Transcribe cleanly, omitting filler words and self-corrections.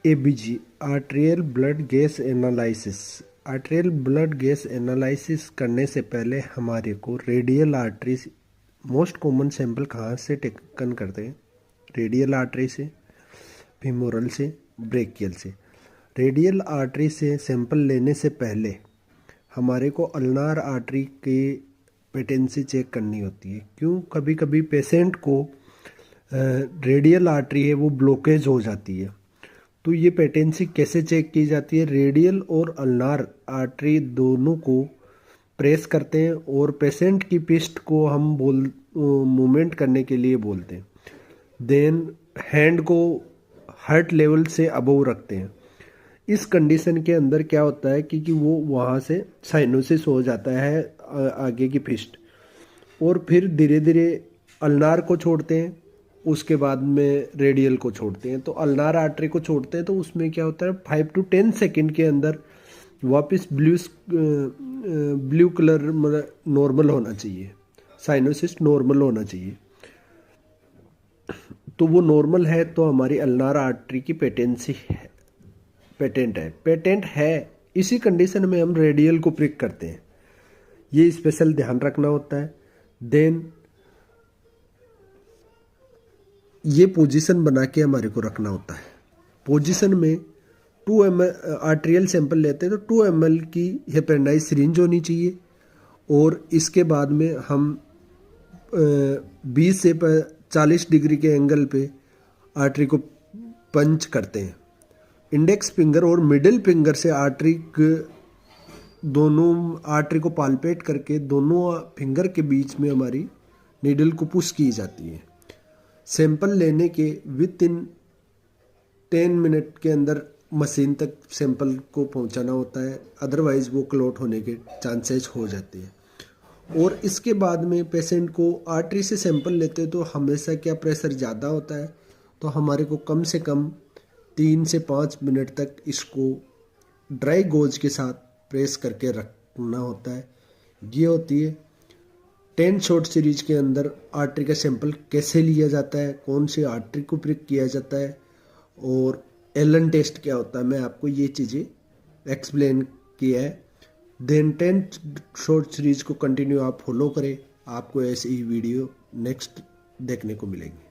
ABG arterial blood gas analysis. Arterial blood gas analysis करने से पहले हमारे को radial artery most common sample कहाँ से टेकन करते हैं? रेडियल आर्टरी से, फीमोरल से, ब्रेकियल से। रेडियल आर्टरी से सैंपल लेने से पहले हमारे को अल्नार आर्टरी के पेटेंसी चेक करनी होती है। क्यों? कभी कभी पेशेंट को रेडियल आर्टरी है वो ब्लॉकेज हो जाती है, तो ये पेटेंसी कैसे चेक की जाती है? रेडियल और अल्नार आर्टरी दोनों को प्रेस करते हैं और पेशेंट की पिस्ट को हम मूवमेंट करने के लिए बोलते हैं। देन हैंड को हार्ट लेवल से अबव रखते हैं। इस कंडीशन के अंदर क्या होता है कि वो वहाँ से साइनोसिस हो जाता है आगे की पिस्ट, और फिर धीरे धीरे अल्नार को छोड़ते हैं, उसके बाद में रेडियल को छोड़ते हैं। तो अल्नार आर्टरी को छोड़ते हैं तो उसमें क्या होता है 5 to 10 सेकेंड के अंदर वापस ब्लू कलर नॉर्मल होना चाहिए, साइनोसिस नॉर्मल होना चाहिए। तो वो नॉर्मल है तो हमारी अल्नार आर्टरी की पेटेंसी है, पेटेंट है। इसी कंडीशन में हम रेडियल को प्रिक करते हैं, ये स्पेशल ध्यान रखना होता है। देन ये पोजीशन बना के हमारे को रखना होता है। पोजीशन में 2 ml आर्टेरियल सैंपल लेते हैं तो 2 ml की हेपेंडाइज सिरिंज होनी चाहिए, और इसके बाद में हम 20 से 40 डिग्री के एंगल पे आर्टरी को पंच करते हैं। इंडेक्स फिंगर और मिडिल फिंगर से दोनों आर्टरी को पाल्पेट करके दोनों फिंगर के बीच में हमारी नीडल को पुश की जाती है। सैंपल लेने के विद इन 10 मिनट के अंदर मशीन तक सैंपल को पहुंचाना होता है, अदरवाइज वो क्लॉट होने के चांसेस हो जाते हैं। और इसके बाद में पेशेंट को आर्टरी से सैंपल लेते हैं तो हमेशा क्या प्रेशर ज़्यादा होता है, तो हमारे को कम से कम 3 से 5 मिनट तक इसको ड्राई गोज के साथ प्रेस करके रखना होता है। ये होती है 10 शॉर्ट सीरीज के अंदर आर्टरी का सैंपल कैसे लिया जाता है, कौन सी आर्टरी को प्रिक किया जाता है, और एलन टेस्ट क्या होता है, मैं आपको ये चीज़ें एक्सप्लेन किया है। देन 10 शॉर्ट सीरीज को कंटिन्यू आप फॉलो करें, आपको ऐसी ही वीडियो नेक्स्ट देखने को मिलेंगी।